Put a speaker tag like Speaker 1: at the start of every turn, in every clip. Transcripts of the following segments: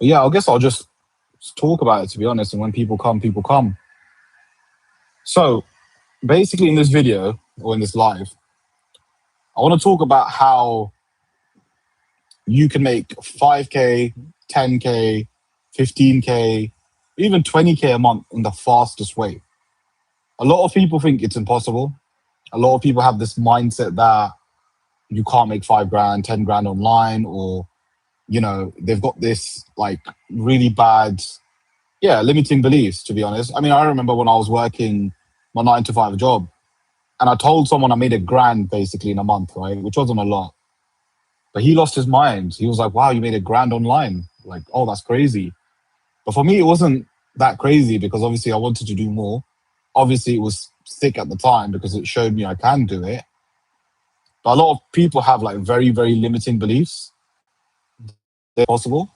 Speaker 1: But yeah, I guess I'll just talk about it, to be honest. And when people come, people come. So basically, in this video or in this live, I want to talk about how you can make 5K, 10K, 15K, even 20K a month in the fastest way. A lot of people think it's impossible. A lot of people have this mindset that you can't make 5 grand, 10 grand online, or, they've got this like really bad, limiting beliefs, to be honest. I mean, I remember when I was working my 9 to 5 job and I told someone I made 1 grand basically in a month, right? Which wasn't a lot. But he lost his mind. He was like, wow, you made 1 grand online. Like, oh, that's crazy. But for me, it wasn't that crazy because obviously I wanted to do more. Obviously, it was sick at the time because it showed me I can do it. But a lot of people have like very, very limiting beliefs. They're possible.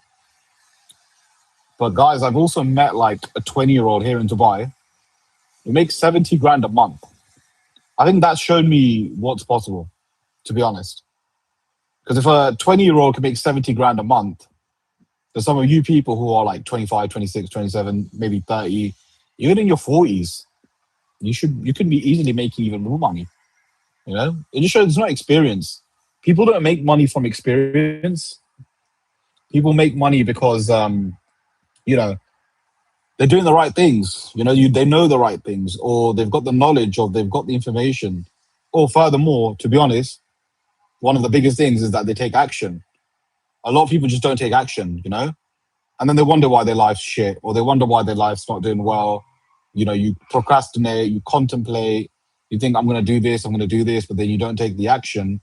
Speaker 1: But guys, I've also met like a 20-year-old here in Dubai who makes 70 grand a month. I think that showed me what's possible, to be honest. Because if a 20-year-old can make 70 grand a month, there's some of you people who are like 25, 26, 27, maybe 30, even in your 40s, you could be easily making even more money. It just shows it's not experience. People don't make money from experience. People make money because you know they're doing the right things. They know the right things, or they've got the knowledge, or they've got the information. Or furthermore, to be honest, one of the biggest things is that they take action. A lot of people just don't take action, and then they wonder why their life's shit, or they wonder why their life's not doing well. You procrastinate, you contemplate, you think I'm going to do this, but then you don't take the action.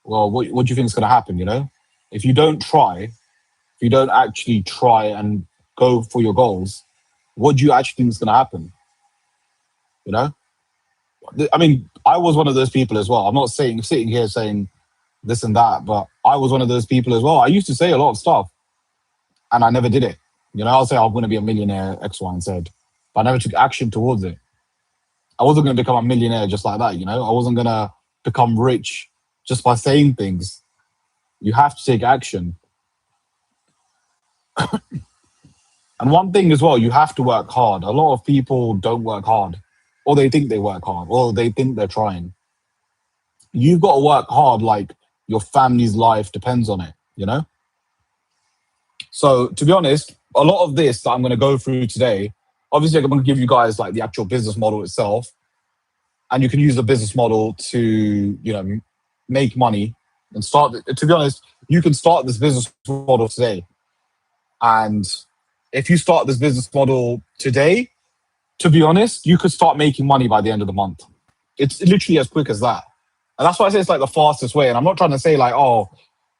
Speaker 1: Well, what do you think is going to happen? If you don't try, if you don't actually try and go for your goals, what do you actually think is going to happen? You know, I mean, I was one of those people as well. I'm not sitting here saying this and that, but I was one of those people as well. I used to say a lot of stuff and I never did it. I'll say I'm going to be a millionaire, X, Y, and Z, but I never took action towards it. I wasn't going to become a millionaire just like that. I wasn't going to become rich just by saying things. You have to take action. And one thing as well, you have to work hard. A lot of people don't work hard, or they think they work hard, or they think they're trying. You've got to work hard like your family's life depends on it. So to be honest, a lot of this that I'm going to go through today, obviously I'm going to give you guys like the actual business model itself, and you can use the business model to, make money and start. To be honest, you can start this business model today. And if you start this business model today, to be honest, you could start making money by the end of the month. It's literally as quick as that. And that's why I say it's like the fastest way. And I'm not trying to say like, oh,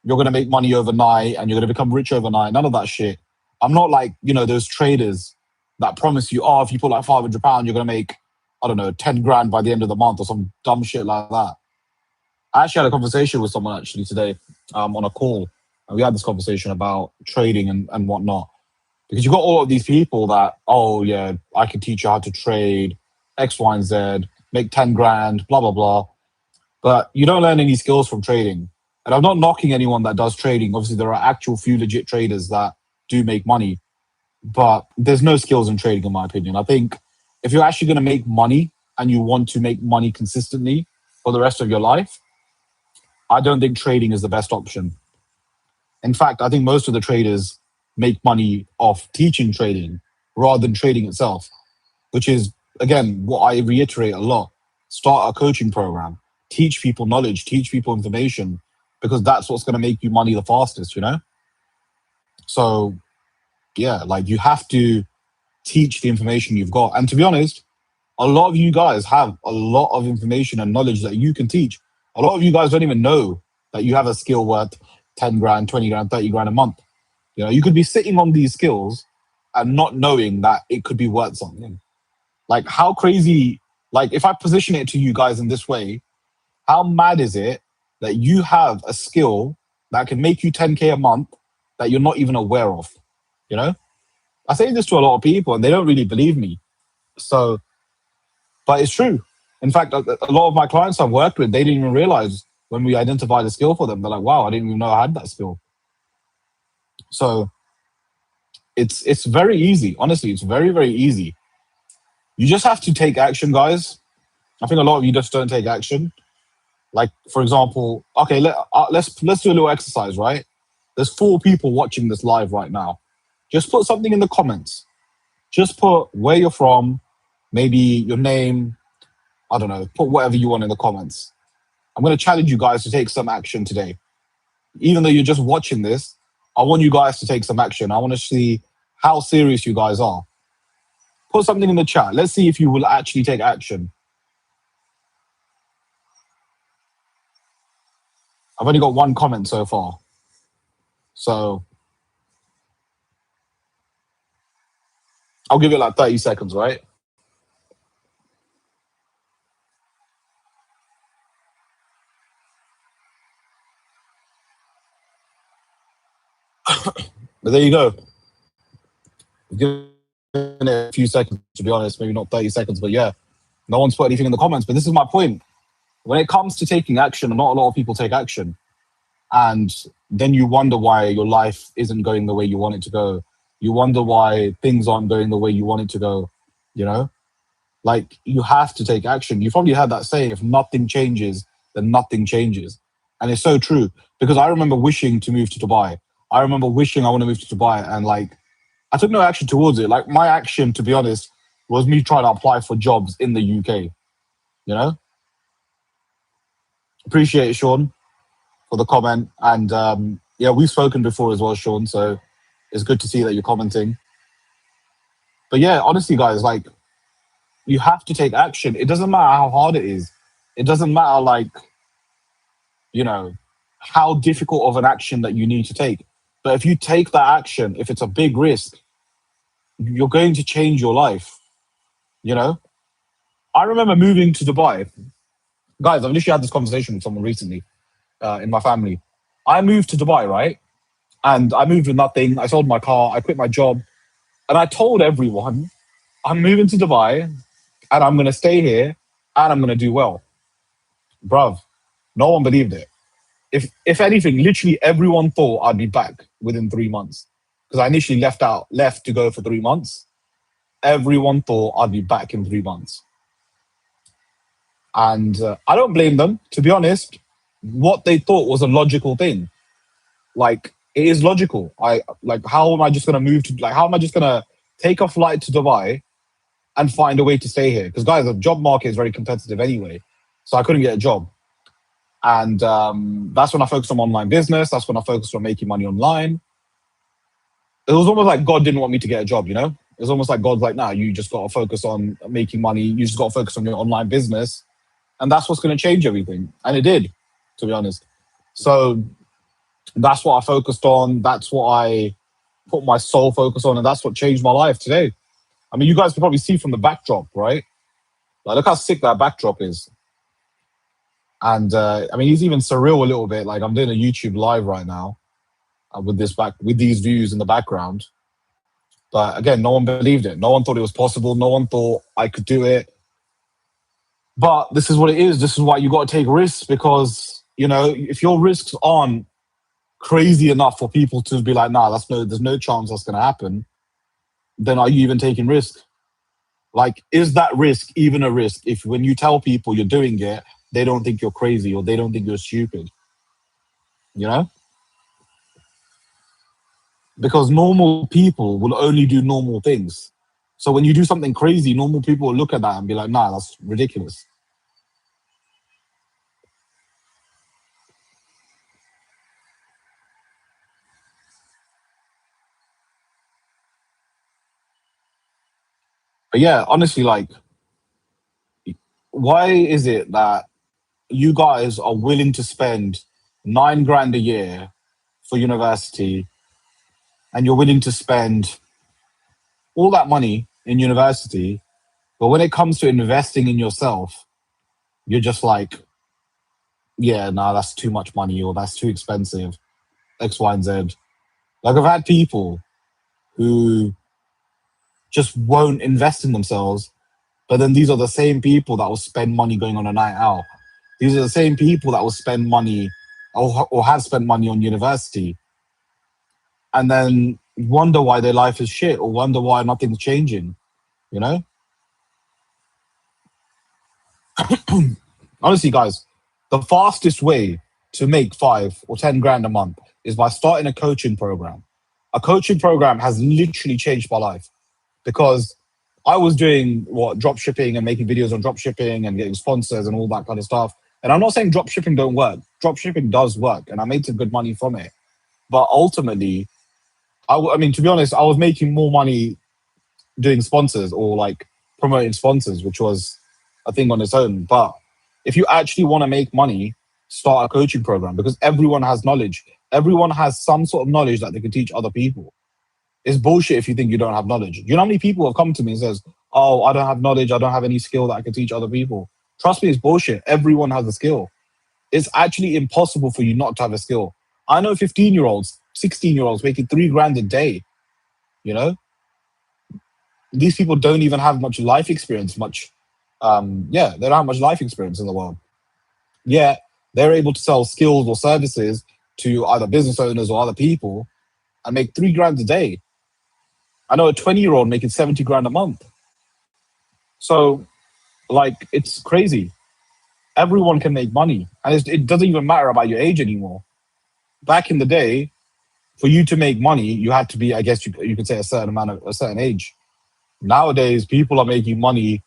Speaker 1: you're going to make money overnight and you're going to become rich overnight. None of that shit. I'm not like, those traders that promise you, oh, if you put like £500, you're going to make, I don't know, 10 grand by the end of the month or some dumb shit like that. I actually had a conversation with someone actually today on a call. And we had this conversation about trading and whatnot. Because you've got all of these people that, oh, yeah, I can teach you how to trade X, Y, and Z, make 10 grand, blah, blah, blah. But you don't learn any skills from trading. And I'm not knocking anyone that does trading. Obviously, there are actual few legit traders that do make money. But there's no skills in trading, in my opinion. I think if you're actually going to make money and you want to make money consistently for the rest of your life, I don't think trading is the best option. In fact, I think most of the traders make money off teaching trading rather than trading itself, which is, again, what I reiterate a lot. Start a coaching program, teach people knowledge, teach people information, because that's what's going to make you money the fastest, So, yeah, like you have to teach the information you've got. And to be honest, a lot of you guys have a lot of information and knowledge that you can teach. A lot of you guys don't even know that you have a skill worth 10 grand, 20 grand, 30 grand a month. You could be sitting on these skills and not knowing that it could be worth something. Like how crazy, like if I position it to you guys in this way, how mad is it that you have a skill that can make you 10K a month that you're not even aware of? I say this to a lot of people and they don't really believe me. So, but it's true. In fact, a lot of my clients I've worked with, they didn't even realize when we identified a skill for them. They're like, wow, I didn't even know I had that skill. So It's very easy. Honestly, it's very, very easy. You just have to take action, guys. I think a lot of you just don't take action. Like, for example, okay, let's do a little exercise, right? There's 4 people watching this live right now. Just put something in the comments. Just put where you're from, maybe your name. I don't know. Put whatever you want in the comments. I'm going to challenge you guys to take some action today. Even though you're just watching this, I want you guys to take some action. I want to see how serious you guys are. Put something in the chat. Let's see if you will actually take action. I've only got 1 comment so far. So I'll give it like 30 seconds, right? But there you go. Give it a few seconds, to be honest. Maybe not 30 seconds, but yeah. No one's put anything in the comments. But this is my point. When it comes to taking action, not a lot of people take action. And then you wonder why your life isn't going the way you want it to go. You wonder why things aren't going the way you want it to go. You know, like you have to take action. You probably heard that saying, if nothing changes, then nothing changes. And it's so true because I remember wishing to move to Dubai. I remember wishing I want to move to Dubai, and like I took no action towards it. Like my action, to be honest, was me trying to apply for jobs in the UK. You know, appreciate it, Sean, for the comment. And yeah, we've spoken before as well, Sean. So it's good to see that you're commenting. But yeah, honestly, guys, like you have to take action. It doesn't matter how hard it is. It doesn't matter like, you know, how difficult of an action that you need to take. But if you take that action, if it's a big risk, you're going to change your life. You know, I remember moving to Dubai. Guys, I've literally had this conversation with someone recently in my family. I moved to Dubai, right? And I moved with nothing. I sold my car. I quit my job. And I told everyone, I'm moving to Dubai and I'm going to stay here and I'm going to do well. Bruv, no one believed it. If anything, literally everyone thought I'd be back within 3 months. Because I initially left to go for 3 months. Everyone thought I'd be back in 3 months. And I don't blame them. To be honest, what they thought was a logical thing. Like, it is logical. How am I just gonna move to how am I just gonna take a flight to Dubai and find a way to stay here? Because guys, the job market is very competitive anyway. So I couldn't get a job. And that's when I focused on online business. That's when I focused on making money online. It was almost like God didn't want me to get a job, you know? It was almost like God's like, nah, you just got to focus on making money. You just got to focus on your online business. And that's what's going to change everything. And it did, to be honest. So that's what I focused on. That's what I put my sole focus on. And that's what changed my life today. I mean, you guys can probably see from the backdrop, right? Like, look how sick that backdrop is. And I mean, it's even surreal a little bit. Like I'm doing a YouTube live right now with these views in the background. But again, no one believed it. No one thought it was possible. No one thought I could do it. But this is what it is. This is why you got to take risks, because, you know, if your risks aren't crazy enough for people to be like, nah, there's no chance that's going to happen, then are you even taking risk? Like, is that risk even a risk if when you tell people you're doing it, they don't think you're crazy or they don't think you're stupid? You know? Because normal people will only do normal things. So when you do something crazy, normal people will look at that and be like, nah, that's ridiculous. But yeah, honestly, like, why is it that you guys are willing to spend 9 grand a year for university and you're willing to spend all that money in university, but when it comes to investing in yourself, you're just like, yeah, nah, that's too much money or that's too expensive, X, Y, and Z. Like, I've had people who just won't invest in themselves, but then these are the same people that will spend money going on a night out. These are the same people that will spend money or have spent money on university. And then wonder why their life is shit or wonder why nothing's changing, you know? Honestly, guys, the fastest way to make 5 or 10 grand a month is by starting a coaching program. A coaching program has literally changed my life because I was doing what drop shipping and making videos on drop shipping and getting sponsors and all that kind of stuff. And I'm not saying drop shipping don't work. Drop shipping does work, and I made some good money from it. But ultimately, I mean, to be honest, I was making more money doing sponsors or like promoting sponsors, which was a thing on its own. But if you actually want to make money, start a coaching program because everyone has knowledge. Everyone has some sort of knowledge that they can teach other people. It's bullshit if you think you don't have knowledge. You know how many people have come to me and says, "Oh, I don't have knowledge. I don't have any skill that I can teach other people." Trust me, it's bullshit. Everyone has a skill. It's actually impossible for you not to have a skill. I know 15-year-olds, 16-year-olds making 3 grand a day. You know, these people don't even have much life experience. They don't have much life experience in the world. Yeah, they're able to sell skills or services to either business owners or other people and make 3 grand a day. I know a 20-year-old making 70 grand a month. So, like, it's crazy. Everyone can make money, and it doesn't even matter about your age anymore. Back in the day, for you to make money, you had to be, I guess you could say, a certain age. Nowadays, people are making money,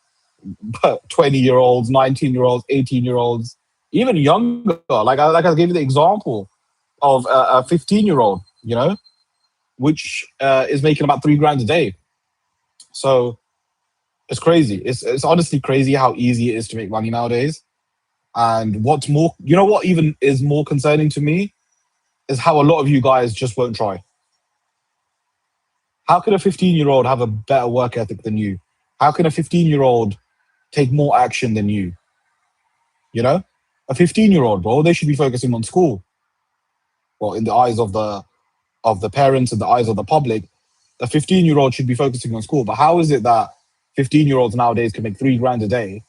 Speaker 1: 20-year-olds, 19-year-olds, 18-year-olds, even younger. Like I gave you the example of a 15-year-old, you know, which is making about 3 grand a day. So it's crazy. It's honestly crazy how easy it is to make money nowadays. And what's more, you know what even is more concerning to me is how a lot of you guys just won't try. How can a 15-year-old have a better work ethic than you? How can a 15-year-old take more action than you? You know, a 15-year-old, bro, they should be focusing on school. Well, in the eyes of the parents and the eyes of the public, a 15-year-old should be focusing on school. But how is it that 15-year-olds nowadays can make 3 grand a day,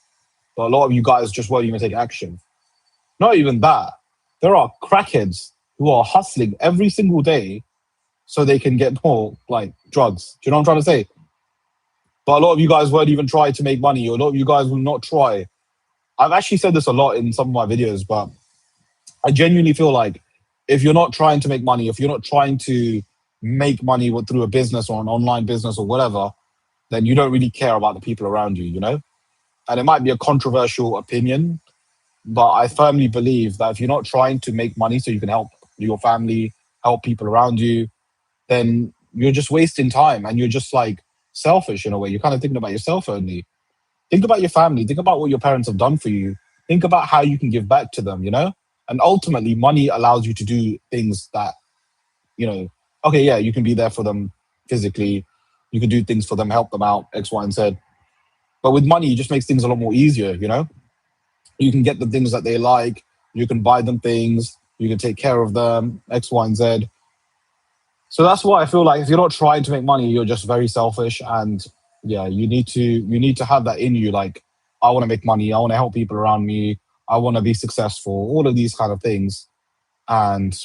Speaker 1: but a lot of you guys just won't even take action? Not even that. There are crackheads who are hustling every single day so they can get more like drugs. Do you know what I'm trying to say? But a lot of you guys won't even try to make money. Or a lot of you guys will not try. I've actually said this a lot in some of my videos, but I genuinely feel like if you're not trying to make money, if you're not trying to make money through a business or an online business or whatever, then you don't really care about the people around you, you know? And it might be a controversial opinion, but I firmly believe that if you're not trying to make money so you can help your family, help people around you, then you're just wasting time and you're just like selfish in a way. You're kind of thinking about yourself only. Think about your family. Think about what your parents have done for you. Think about how you can give back to them, you know? And ultimately, money allows you to do things that, you know, okay, yeah, you can be there for them physically. You can do things for them, help them out, X, Y, and Z. But with money, it just makes things a lot more easier, you know? You can get the things that they like. You can buy them things. You can take care of them, X, Y, and Z. So that's why I feel like if you're not trying to make money, you're just very selfish. And yeah, you need to have that in you. Like, I want to make money. I want to help people around me. I want to be successful. All of these kind of things. And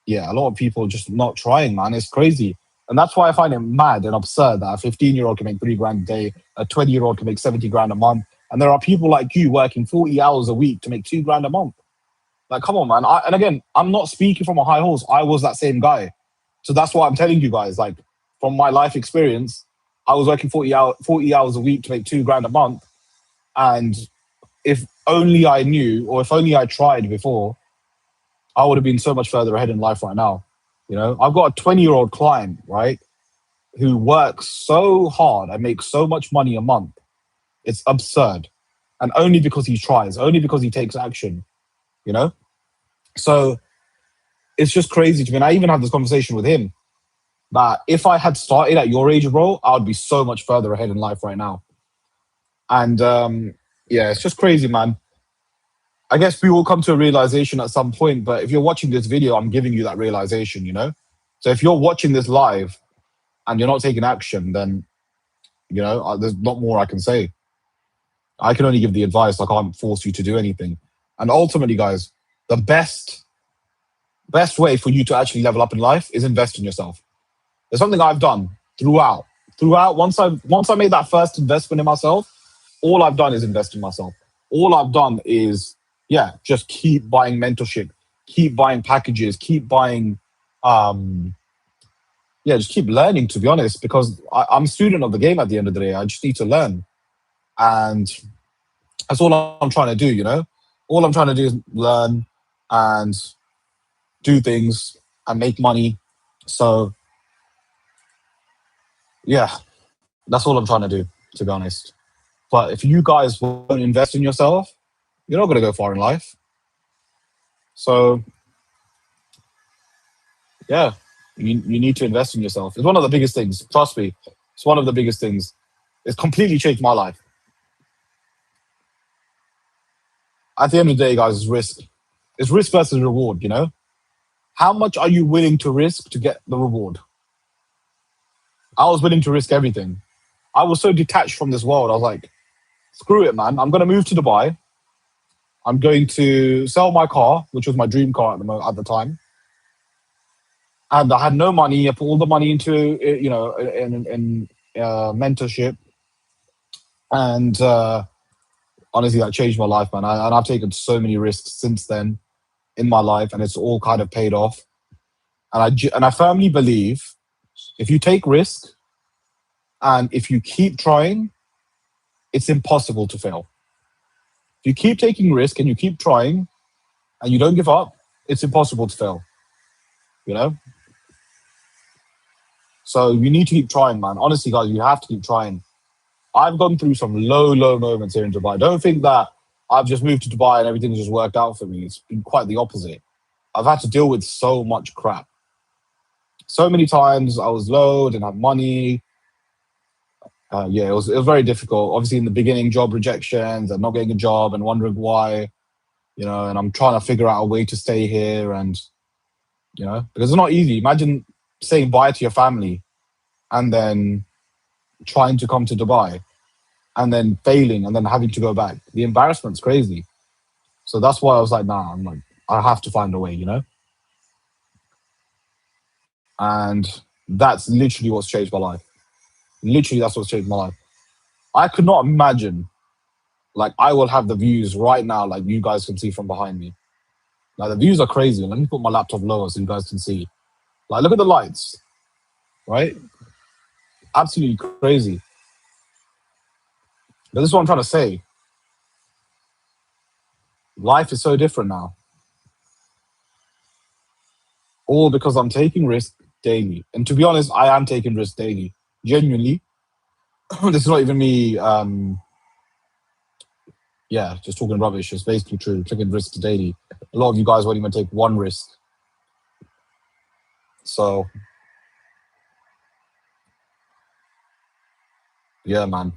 Speaker 1: yeah, a lot of people just not trying, man. It's crazy. And that's why I find it mad and absurd that a 15-year-old can make 3 grand a day, a 20-year-old can make 70 grand a month. And there are people like you working 40 hours a week to make 2 grand a month. Like, come on, man. And again, I'm not speaking from a high horse. I was that same guy. So that's why I'm telling you guys, like, from my life experience, I was working 40 hours a week to make 2 grand a month. And if only I knew, or if only I tried before, I would have been so much further ahead in life right now. You know, I've got a 20-year-old client, right, who works so hard and makes so much money a month. It's absurd. And only because he tries, only because he takes action, you know? So it's just crazy to me. And I even had this conversation with him that if I had started at your age, bro, I would be so much further ahead in life right now. And yeah, it's just crazy, man. I guess we will come to a realization at some point, but if you're watching this video, I'm giving you that realization, you know? So if you're watching this live and you're not taking action, then, you know, there's not more I can say. I can only give the advice. I can't force you to do anything. And ultimately, guys, the best way for you to actually level up in life is invest in yourself. It's something I've done throughout. Once I made that first investment in myself, all I've done is invest in myself. All I've done is, yeah, just keep buying mentorship, keep buying packages, keep buying, um, yeah, just keep learning. To be honest, because I'm a student of the game at the end of the day. I just need to learn, and that's all I'm trying to do. All I'm trying to do is learn and do things and make money. So yeah, that's all I'm trying to do. To be honest, but if you guys won't invest in yourself, you're not going to go far in life. So yeah, you need to invest in yourself. It's one of the biggest things. Trust me, it's one of the biggest things. It's completely changed my life. At the end of the day, guys, it's risk. It's risk versus reward. How much are you willing to risk to get the reward? I was willing to risk everything. I was so detached from this world. I was like, screw it, man. I'm going to move to Dubai. I'm going to sell my car, which was my dream car at the time. And I had no money. I put all the money into, in mentorship. And honestly, that changed my life, man. And I've taken so many risks since then in my life, and it's all kind of paid off. And I firmly believe if you take risk and if you keep trying, it's impossible to fail. If you keep taking risk and you keep trying and you don't give up, it's impossible to fail. You know. So you need to keep trying, man. Honestly, guys, you have to keep trying. I've gone through some low, low moments here in Dubai. Don't think that I've just moved to Dubai and everything's just worked out for me. It's been quite the opposite. I've had to deal with so much crap. So many times I was low, didn't have money. Yeah, it was very difficult. Obviously, in the beginning, job rejections and not getting a job and wondering why, and I'm trying to figure out a way to stay here and, because it's not easy. Imagine saying bye to your family and then trying to come to Dubai and then failing and then having to go back. The embarrassment's crazy. So that's why I was like, nah, I'm like, I have to find a way. And that's literally what's changed my life. Literally, that's what's changed my life. I could not imagine, like, I will have the views right now, like you guys can see from behind me. Like, the views are crazy. Let me put my laptop lower so you guys can see. Like, look at the lights, right? Absolutely crazy. But this is what I'm trying to say. Life is so different now. All because I'm taking risks daily. And to be honest, I am taking risks daily. Genuinely. This is not even me, yeah, just talking rubbish. It's basically true. Taking risks daily. A lot of you guys won't even take one risk. So, yeah, man.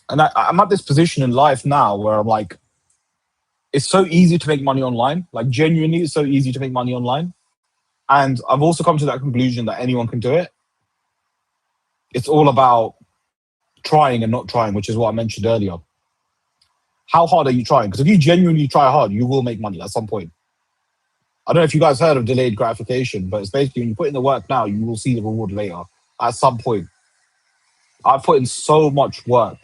Speaker 1: And I'm at this position in life now where I'm like, it's so easy to make money online. Like, genuinely, it's so easy to make money online. And I've also come to that conclusion that anyone can do it. It's all about trying and not trying, which is what I mentioned earlier. How hard are you trying? Because if you genuinely try hard, you will make money at some point. I don't know if you guys heard of delayed gratification, but it's basically when you put in the work now, you will see the reward later at some point. I put in so much work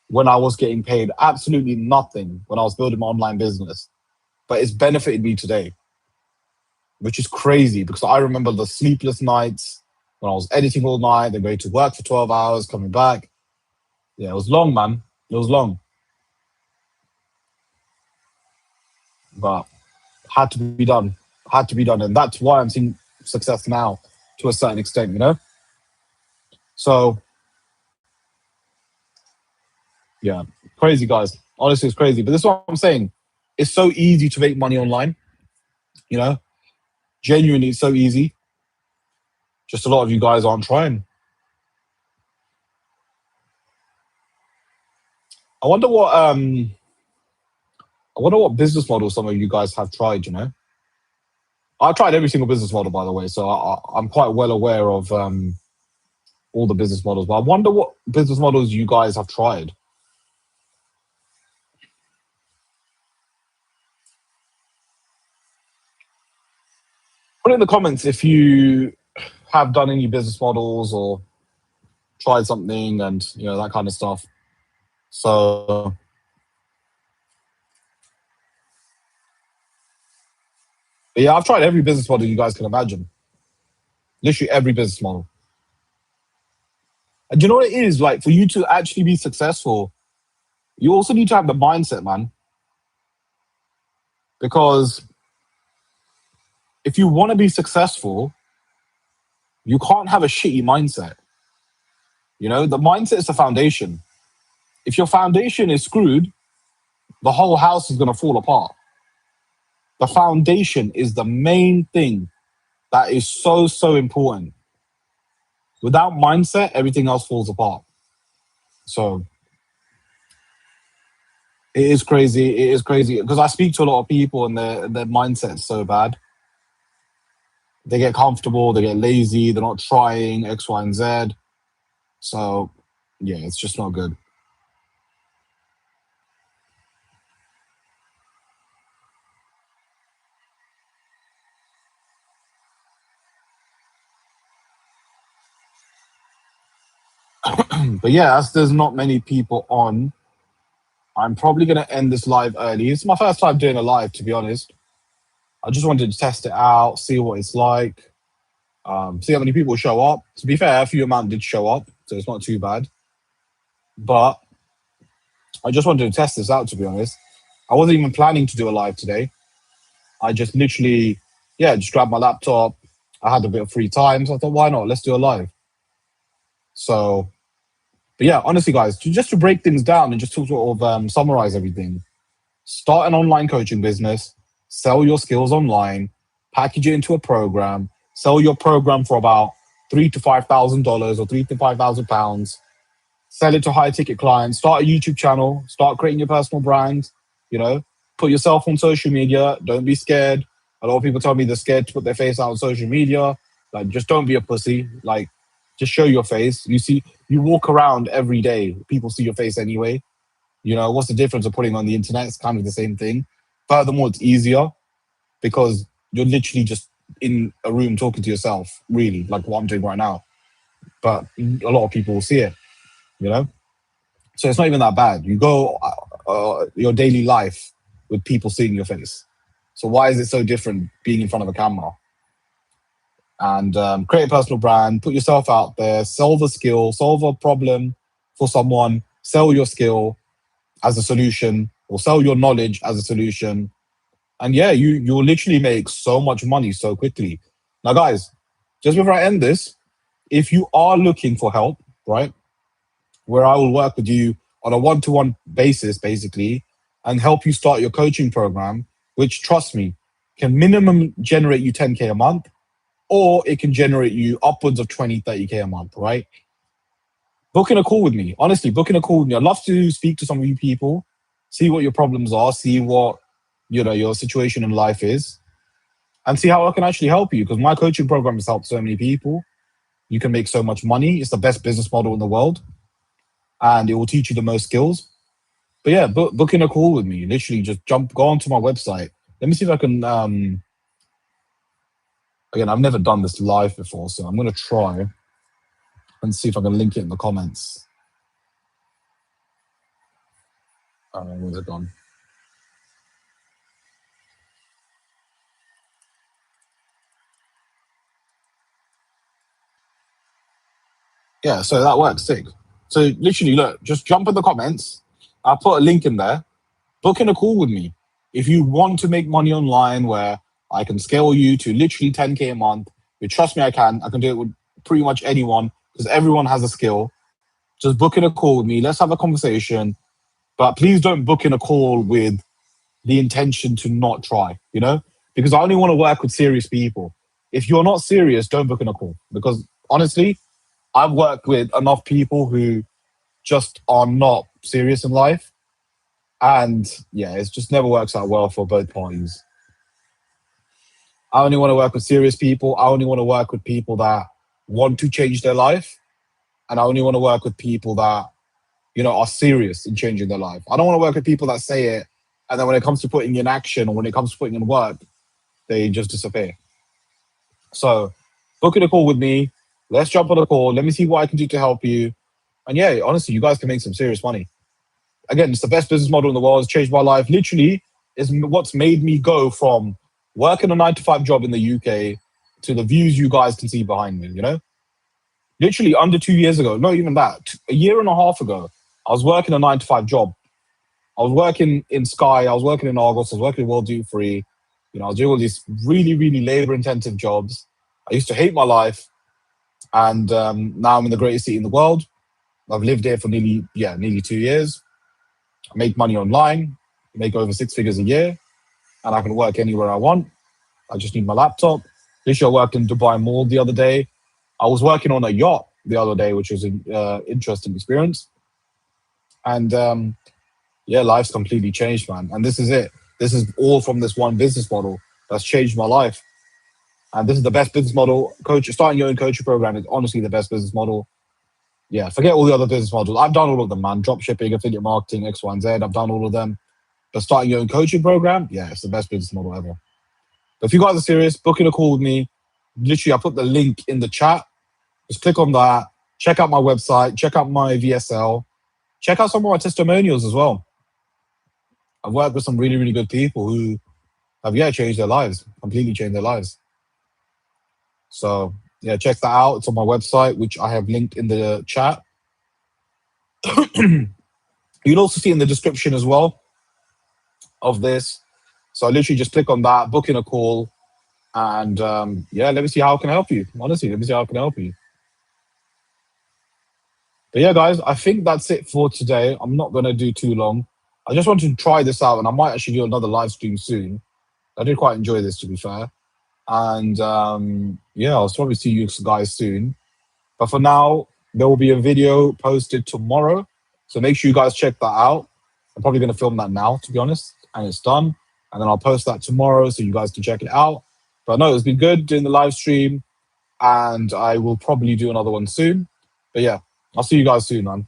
Speaker 1: when I was getting paid absolutely nothing when I was building my online business, but it's benefited me today, which is crazy because I remember the sleepless nights when I was editing all night, then going to work for 12 hours, coming back. Yeah, it was long, man. It was long, but had to be done. Had to be done. And that's why I'm seeing success now to a certain extent. So, yeah, crazy, guys. Honestly, it's crazy. But this is what I'm saying. It's so easy to make money online, you know? Genuinely, it's so easy. Just a lot of you guys aren't trying. I wonder what business model some of you guys have tried. I've tried every single business model, by the way, so I'm quite well aware of all the business models. But I wonder what business models you guys have tried. Put it in the comments if you have done any business models or tried something and, that kind of stuff. So, but yeah, I've tried every business model you guys can imagine. Literally every business model. And do you know what it is? Like, for you to actually be successful, you also need to have the mindset, man. Because if you want to be successful, you can't have a shitty mindset. The mindset is the foundation. If your foundation is screwed, the whole house is going to fall apart. The foundation is the main thing that is so, so important. Without mindset, everything else falls apart. So it is crazy. It is crazy because I speak to a lot of people and their mindset's so bad. They get comfortable, they get lazy, they're not trying X, Y, and Z. So yeah, it's just not good. But yeah, as there's not many people on, I'm probably going to end this live early. It's my first time doing a live, to be honest. I just wanted to test it out, see what it's like, see how many people show up. To be fair, a few amount did show up, so it's not too bad. But I just wanted to test this out, to be honest. I wasn't even planning to do a live today. I just literally, just grabbed my laptop. I had a bit of free time, so I thought, why not? Let's do a live. So, but yeah, honestly, guys, just to break things down and just to sort of summarize everything, start an online coaching business, sell your skills online, package it into a program, sell your program for about $3,000 to $5,000 or £3,000 to £5,000. Sell it to high ticket clients. Start a YouTube channel. Start creating your personal brand. Put yourself on social media. Don't be scared. A lot of people tell me they're scared to put their face out on social media. Like, just don't be a pussy. Like, just show your face. You walk around every day. People see your face anyway. What's the difference of putting on the internet? It's kind of the same thing. Furthermore, it's easier because you're literally just in a room talking to yourself, really, like what I'm doing right now. But a lot of people will see it, So it's not even that bad. You go your daily life with people seeing your face. So why is it so different being in front of a camera? And create a personal brand, put yourself out there, solve a skill, solve a problem for someone, sell your skill as a solution or sell your knowledge as a solution. And yeah, you'll literally make so much money so quickly. Now, guys, just before I end this, if you are looking for help, right, where I will work with you on a one-to-one basis, basically, and help you start your coaching program, which, trust me, can minimum generate you 10K a month, or it can generate you upwards of 20, 30K a month, right? Booking a call with me. Honestly, booking a call with me. I'd love to speak to some of you people, see what your problems are, see what your situation in life is, and see how I can actually help you. Because my coaching program has helped so many people. You can make so much money. It's the best business model in the world, and it will teach you the most skills. But yeah, booking a call with me. Literally, just go onto my website. Let me see if I can. Again, I've never done this live before, so I'm going to try and see if I can link it in the comments. Where's it gone? Yeah, so that works sick. So literally, look, just jump in the comments. I'll put a link in there. Book in a call with me. If you want to make money online where I can scale you to literally 10K a month, but trust me, I can do it with pretty much anyone because everyone has a skill. Just book in a call with me. Let's have a conversation. But please don't book in a call with the intention to not try, because I only want to work with serious people. If you're not serious, don't book in a call because honestly, I've worked with enough people who just are not serious in life. And yeah, it just never works out well for both parties. I only want to work with serious people. I only want to work with people that want to change their life. And I only want to work with people that, are serious in changing their life. I don't want to work with people that say it, and then when it comes to putting in action or when it comes to putting in work, they just disappear. So Book in a call with me. Let's jump on a call. Let me see what I can do to help you. And yeah, honestly, you guys can make some serious money. Again, it's the best business model in the world. It's changed my life. Literally, is what's made me go from working a 9 to 5 job in the UK to the views you guys can see behind me. You know, literally under 2 years ago, not even that, a year and a half ago, I was working a 9 to 5 job. I was working in Sky, I was working in Argos, I was working in World Duty Free. You know, I was doing all these really, really labor intensive jobs. I used to hate my life. And now I'm in the greatest city in the world. I've lived here for nearly 2 years. I make money online, make over 6 figures a year, and I can work anywhere I want. I just need my laptop. Literally, I worked in Dubai Mall the other day. I was working on a yacht the other day, which was an interesting experience. And yeah, life's completely changed, man. And this is it. This is all from this one business model that's changed my life. And this is the best business model. Starting your own coaching program is honestly the best business model. Yeah, forget all the other business models. I've done all of them, man. Drop shipping, affiliate marketing, X, Y, and Z. I've done all of them. But starting your own coaching program, yeah, it's the best business model ever. But if you guys are serious, booking a call with me. Literally, I put the link in the chat. Just click on that. Check out my website. Check out my VSL. Check out some of my testimonials as well. I've worked with some really, really good people who have, changed their lives, completely changed their lives. So, yeah, check that out. It's on my website, which I have linked in the chat. You'll also see in the description as well of this. So I literally just click on that, book in a call, and let me see how I can help you. Honestly, let me see how I can help you. But yeah, guys, I think that's it for today. I'm not going to do too long. I just wanted to try this out, and I might actually do another live stream soon. I did quite enjoy this, to be fair. And I'll probably see you guys soon. But for now, there will be a video posted tomorrow. So make sure you guys check that out. I'm probably going to film that now, to be honest. And it's done. And then I'll post that tomorrow so you guys can check it out. But no, it's been good doing the live stream. And I will probably do another one soon. But yeah, I'll see you guys soon, man.